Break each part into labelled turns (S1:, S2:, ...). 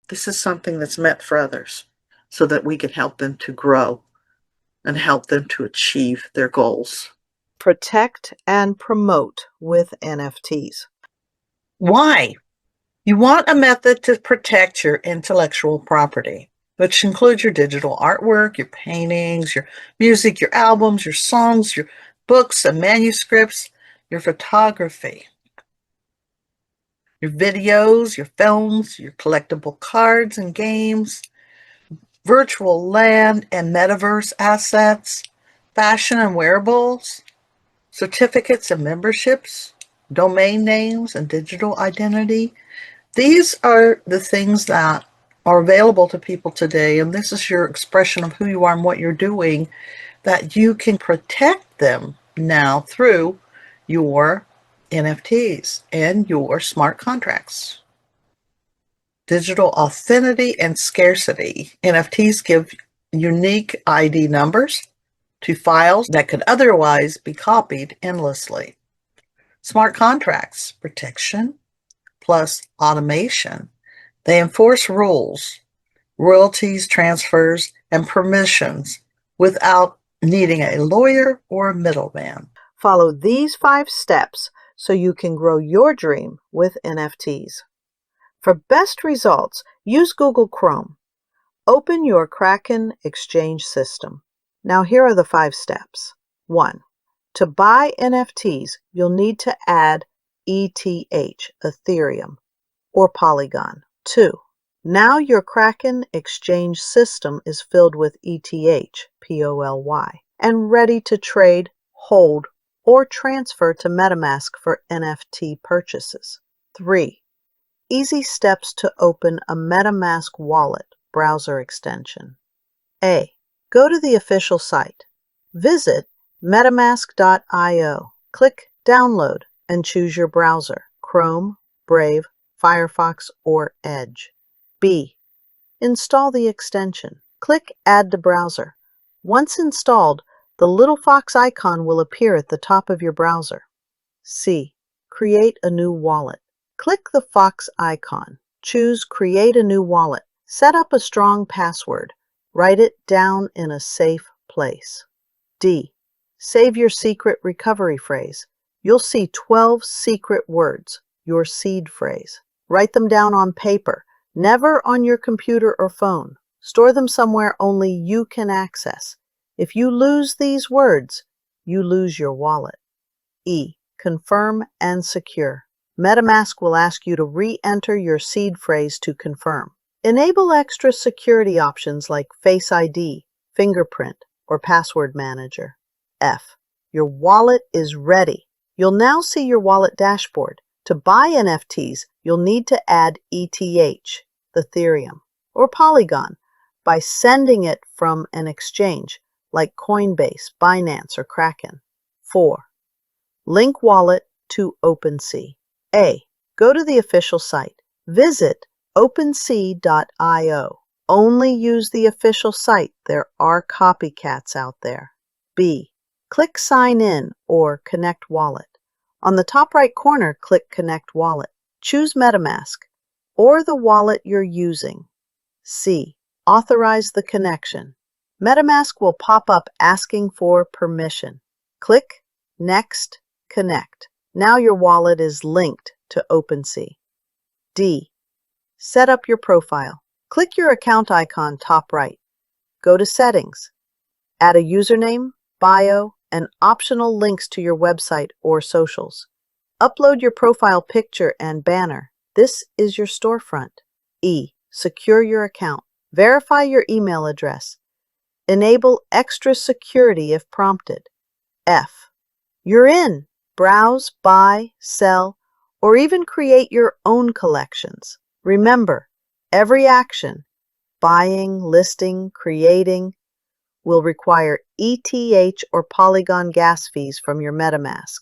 S1: This is something that's meant for others so that we can help them to grow and help them to achieve their goals.
S2: Protect and promote with NFTs.
S1: Why? You want a method to protect your intellectual property, which includes your digital artwork, your paintings, your music, your albums, your songs, your books and manuscripts, your photography, your videos, your films, your collectible cards and games, virtual land and metaverse assets, fashion and wearables, certificates and memberships, domain names and digital identity. These are the things that are available to people today, and this is your expression of who you are and what you're doing, that you can protect them now through your NFTs and your smart contracts. Digital authenticity and scarcity. NFTs give unique ID numbers to files that could otherwise be copied endlessly. Smart contracts, protection plus automation. They enforce rules, royalties, transfers, and permissions without needing a lawyer or a middleman.
S2: Follow these 5 steps so you can grow your dream with NFTs. For best results, use Google Chrome. Open your Kraken exchange system. Now here are the 5 steps. 1. To buy NFTs, you'll need to add ETH, Ethereum, or Polygon. 2. Now your Kraken exchange system is filled with ETH, POLY, and ready to trade, hold, or transfer to MetaMask for NFT purchases. 3. Easy steps to open a MetaMask wallet browser extension. A. Go to the official site. Visit metamask.io. Click Download and choose your browser, Chrome, Brave, Firefox, or Edge. B. Install the extension. Click Add to Browser. Once installed, the little fox icon will appear at the top of your browser. C. Create a new wallet. Click the fox icon. Choose Create a new wallet. Set up a strong password. Write it down in a safe place. D. Save your secret recovery phrase. You'll see 12 secret words, your seed phrase. Write them down on paper, never on your computer or phone. Store them somewhere only you can access. If you lose these words, you lose your wallet. E. Confirm and secure. MetaMask will ask you to re-enter your seed phrase to confirm. Enable extra security options like Face ID, Fingerprint, or Password Manager. F. Your wallet is ready. You'll now see your wallet dashboard. To buy NFTs, you'll need to add ETH, Ethereum, or Polygon by sending it from an exchange like Coinbase, Binance, or Kraken. 4. Link wallet to OpenSea. A. Go to the official site. Visit OpenSea.io. Only use the official site. There are copycats out there. B. Click Sign In or Connect Wallet. On the top right corner, click Connect Wallet. Choose MetaMask or the wallet you're using. C. Authorize the connection. MetaMask will pop up asking for permission. Click Next, Connect. Now your wallet is linked to OpenSea. D. Set up your profile. Click your account icon top right. Go to Settings. Add a username, bio, and optional links to your website or socials. Upload your profile picture and banner. This is your storefront. E. Secure your account. Verify your email address. Enable extra security if prompted. F. You're in. Browse, buy, sell, or even create your own collections. Remember, every action, buying, listing, creating, will require ETH or Polygon gas fees from your MetaMask.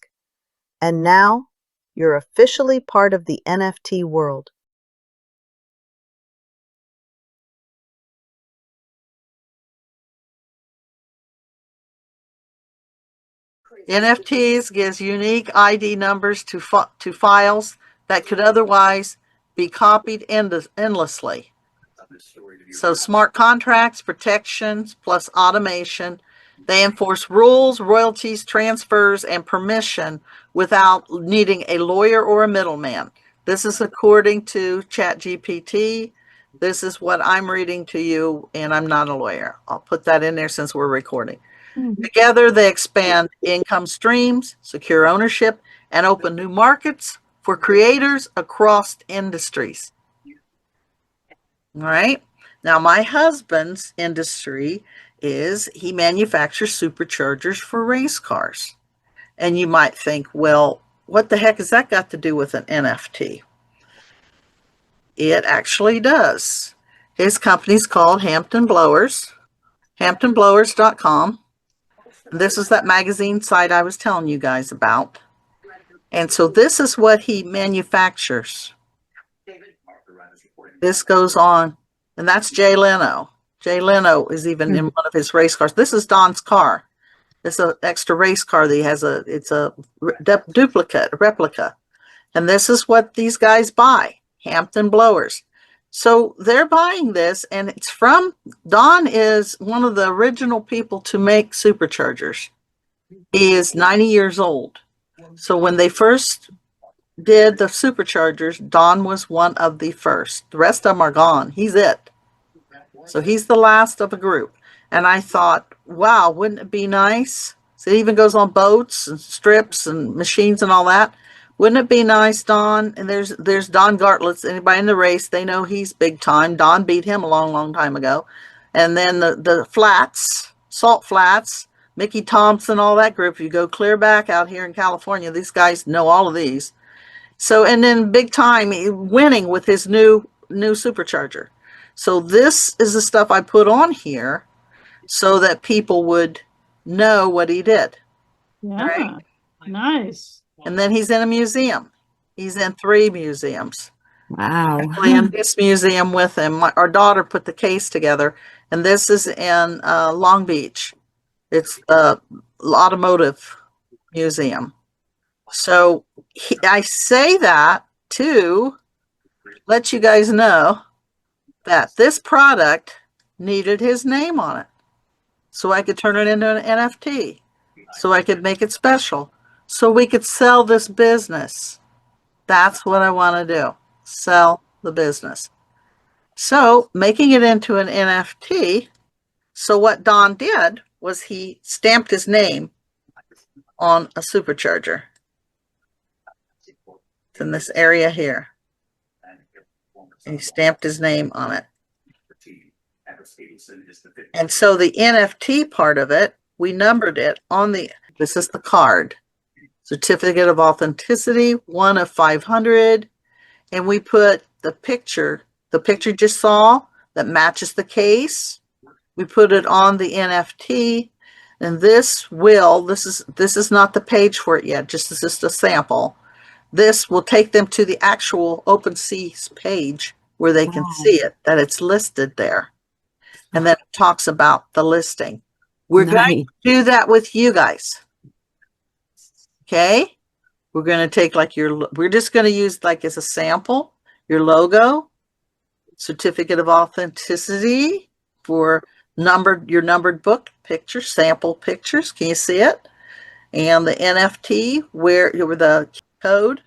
S2: And now, you're officially part of the NFT world.
S1: NFTs gives unique ID numbers to files that could otherwise be copied endlessly. So smart contracts, protections, plus automation. They enforce rules, royalties, transfers, and permission without needing a lawyer or a middleman. This is according to ChatGPT. This is what I'm reading to you, and I'm not a lawyer. I'll put that in there since we're recording. Together, they expand income streams, secure ownership, and open new markets for creators across industries. All right. Now, my husband's industry is he manufactures superchargers for race cars. And you might think, well, what the heck has that got to do with an NFT? It actually does. His company's called Hampton Blowers, hamptonblowers.com. This is that magazine site I was telling you guys about. And so this is what he manufactures. This goes on, and that's Jay Leno. Jay Leno is even in one of his race cars. This is Don's car. It's an extra race car that he has it's a duplicate, a replica. And this is what these guys buy, Hampton Blowers. So they're buying this, and it's from, Don is one of the original people to make superchargers. He is 90 years old. So when they first did the superchargers, Don was one of the first. The rest of them are gone. He's it. So he's the last of a group. And I thought, wow, wouldn't it be nice? So it even goes on boats and strips and machines and all that. Wouldn't it be nice, Don? And there's Don Gartlitz. Anybody in the race, they know he's big time. Don beat him a long, long time ago. And then the flats, Salt Flats, Mickey Thompson, all that group. If you go clear back out here in California, these guys know all of these. So, and then big time winning with his new supercharger. So this is the stuff I put on here so that people would know what he did.
S3: Yeah,
S1: right?
S3: nice.
S1: And then he's in a museum. He's in 3 museums.
S2: Wow.
S1: Actually, in this museum with him, our daughter put the case together, and this is in Long Beach. It's the automotive museum. So I say that to let you guys know that this product needed his name on it. So I could turn it into an NFT. So I could make it special. So we could sell this business. That's what I want to do. Sell the business. So making it into an NFT. So what Don did was he stamped his name on a supercharger. It's in this area here. And he stamped his name on it. And so the NFT part of it, we numbered it on this is the card. Certificate of Authenticity, 1 of 500. And we put the picture you just saw that matches the case. We put it on the NFT. And this is not the page for it yet, this is just a sample. This will take them to the actual OpenSea page where they can see it, that it's listed there. And then it talks about the listing. We're going to do that with you guys. Okay? We're going to take we're just going to use as a sample, your logo, certificate of authenticity for your numbered book picture, sample pictures. Can you see it? And the NFT, where the code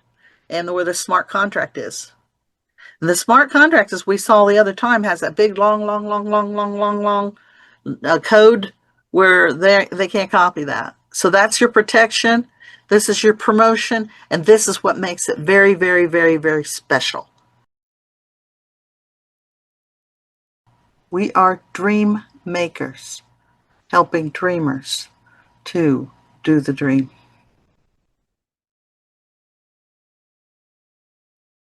S1: and where the smart contract is. And the smart contract, as we saw the other time, has that big long code where they can't copy that. So that's your protection. This is your promotion. And this is what makes it very, very, very, very special. We are dream makers, helping dreamers to do the dream.